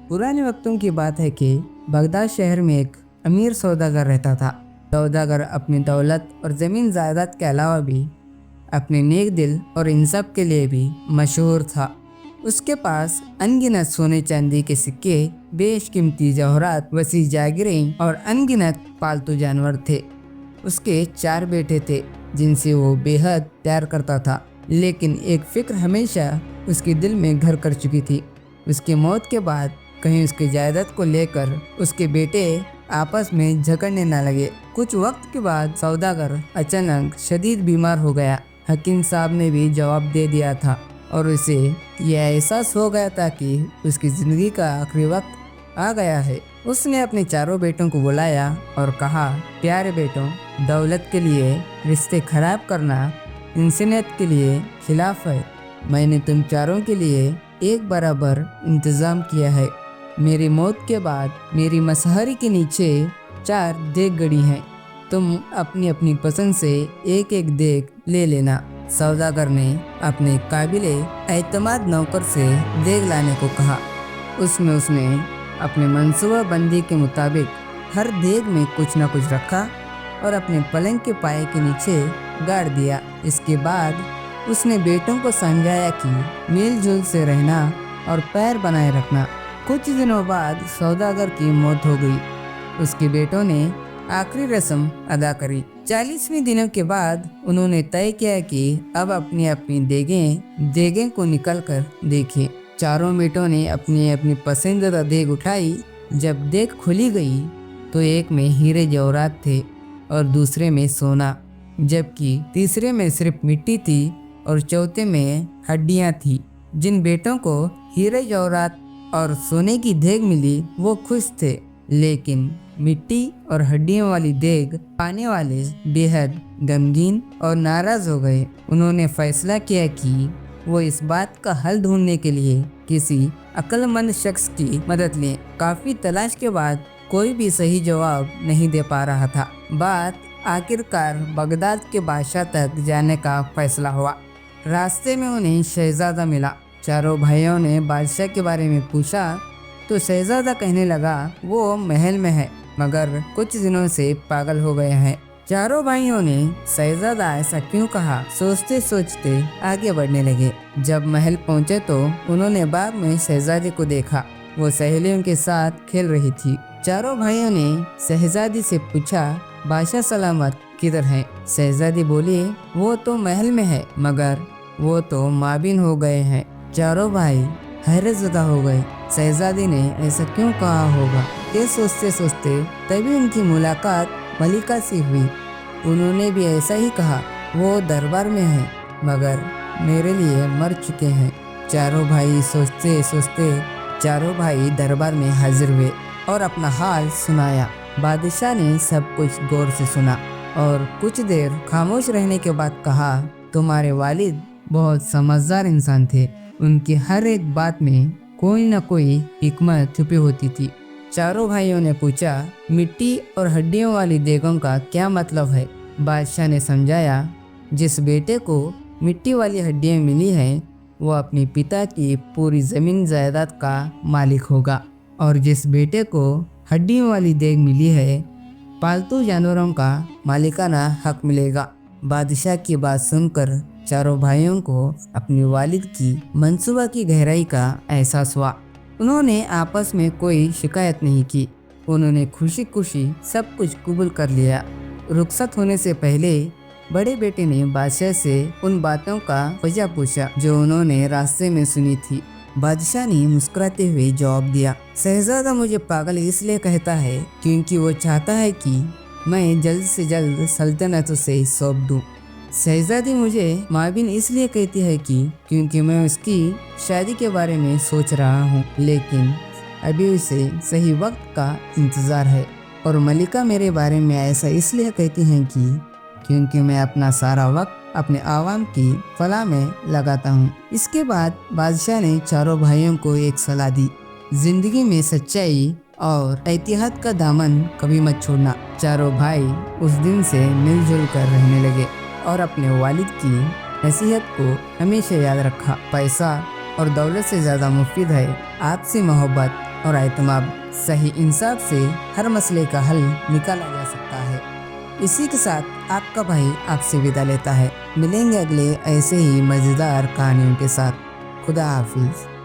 पुराने वक्तों की बात है कि बगदाद शहर में एक अमीर सौदागर रहता था। सौदागर अपनी दौलत और ज़मीन जायदाद के अलावा भी अपने नेक दिल और इंसाफ के लिए भी मशहूर था। उसके पास अनगिनत सोने चांदी के सिक्के, बेशकीमती जवाहरात, वसी जागीरें और अनगिनत पालतू जानवर थे। उसके 4 बेटे थे जिनसे वो बेहद प्यार करता था, लेकिन एक फिक्र हमेशा उसके दिल में घर कर चुकी थी। उसकी मौत के बाद कहीं उसकी जायदाद को लेकर उसके बेटे आपस में झगड़ने न लगे। कुछ वक्त के बाद सौदागर अचानक शदीद बीमार हो गया। हकीम साहब ने भी जवाब दे दिया था और उसे यह एहसास हो गया था कि उसकी ज़िंदगी का आखिरी वक्त आ गया है। उसने अपने 4 बेटों को बुलाया और कहा, प्यारे बेटों, दौलत के लिए रिश्ते खराब करना इंसानियत के लिए खिलाफ है। मैंने तुम चारों के लिए एक बराबर इंतज़ाम किया है। मेरी मौत के बाद मेरी मसहरी के नीचे 4 देग गड़ी हैं। तुम अपनी अपनी पसंद से एक एक देग ले लेना। सौदागर ने अपने काबिले एतमाद नौकर से देग लाने को कहा। उसमें उसने अपने मंसूबा बंदी के मुताबिक हर देग में कुछ न कुछ रखा और अपने पलंग के पाए के नीचे गाड़ दिया। इसके बाद उसने बेटों को समझाया कि मिलजुल से रहना और पैर बनाए रखना। कुछ दिनों बाद सौदागर की मौत हो गई। उसके बेटों ने आखिरी रस्म अदा करी। 40वें दिनों के बाद उन्होंने तय किया कि अब अपनी अपनी देगें को निकल कर देखें। चारों बेटों ने अपनी अपनी पसंदीदा देग उठाई। जब देग खुली गई तो एक में हीरे जवाहरात थे और दूसरे में सोना, जबकि तीसरे में सिर्फ मिट्टी थी और चौथे में हड्डियां थी। जिन बेटों को हीरे जवाहरात और सोने की देग मिली वो खुश थे, लेकिन मिट्टी और हड्डियों वाली देग पाने वाले बेहद गमगीन और नाराज हो गए। उन्होंने फैसला किया कि वो इस बात का हल ढूंढने के लिए किसी अक्लमंद शख्स की मदद लें। काफ़ी तलाश के बाद कोई भी सही जवाब नहीं दे पा रहा था। बात आखिरकार बगदाद के बादशाह तक जाने का फैसला हुआ। रास्ते में उन्हें शहजादा मिला। चारों भाइयों ने बादशाह के बारे में पूछा तो शहजादा कहने लगा, वो महल में है मगर कुछ दिनों से पागल हो गया है। चारों भाइयों ने शहजादा ऐसा क्यों कहा सोचते सोचते आगे बढ़ने लगे। जब महल पहुंचे तो उन्होंने बाग में शहजादी को देखा। वो सहेलियों के साथ खेल रही थी। चारों भाइयों ने शहजादी से पूछा, बादशाह सलामत किधर है? शहजादी बोली, वो तो महल में है मगर वो तो माबिन हो गए हैं। चारों भाई हैरतज़दा हो गए। शहजादी ने ऐसा क्यों कहा होगा? ये सोचते सोचते तभी उनकी मुलाकात मलिका से हुई। उन्होंने भी ऐसा ही कहा, वो दरबार में है मगर मेरे लिए मर चुके हैं। चारों भाई सोचते सोचते चारों भाई दरबार में हाजिर हुए और अपना हाल सुनाया। बादशाह ने सब कुछ गौर से सुना और कुछ देर खामोश रहने के बाद कहा, तुम्हारे वालिद बहुत समझदार इंसान थे। उनकी हर एक बात में कोई न कोई हिकमत छुपी होती थी। चारों भाइयों ने पूछा, मिट्टी और हड्डियों वाली देगों का क्या मतलब है? बादशाह ने समझाया, जिस बेटे को मिट्टी वाली हड्डियां मिली हैं वो अपने पिता की पूरी ज़मीन जायदाद का मालिक होगा और जिस बेटे को हड्डियों वाली देग मिली है पालतू जानवरों का मालिकाना हक मिलेगा। बादशाह की बात सुनकर चारों भाइयों को अपने वालिद की मंसूबा की गहराई का एहसास हुआ। उन्होंने आपस में कोई शिकायत नहीं की। उन्होंने खुशी खुशी सब कुछ कबूल कर लिया। रुखसत होने से पहले बड़े बेटे ने बादशाह से उन बातों का वजह पूछा जो उन्होंने रास्ते में सुनी थी। बादशाह ने मुस्कुराते हुए जवाब दिया, शहजादा मुझे पागल इसलिए कहता है क्योंकि वो चाहता है कि मैं जल्द से जल्द सल्तनत से सौंप दूँ। शहजादी मुझे माबिन इसलिए कहती है कि क्योंकि मैं उसकी शादी के बारे में सोच रहा हूँ, लेकिन अभी उसे सही वक्त का इंतज़ार है। और मलिका मेरे बारे में ऐसा इसलिए कहती हैं कि क्योंकि मैं अपना सारा वक्त अपने आवाम की फलाह में लगाता हूँ। इसके बाद बादशाह ने चारों भाइयों को एक सलाह दी, जिंदगी में सच्चाई और एहतियात का दामन कभी मत छोड़ना। चारों भाई उस दिन से मिलजुल कर रहने लगे और अपने वालिद की नसीहत को हमेशा याद रखा। पैसा और दौलत से ज़्यादा मुफीद है आपसी मोहब्बत اور اعتماد، صحیح انصاف سے ہر مسئلے کا حل نکالا جا سکتا ہے۔ اسی کے ساتھ آپ کا بھائی آپ سے وداع لیتا ہے۔ ملیں گے اگلے ایسے ہی مزیدار کہانیوں کے ساتھ۔ خدا حافظ۔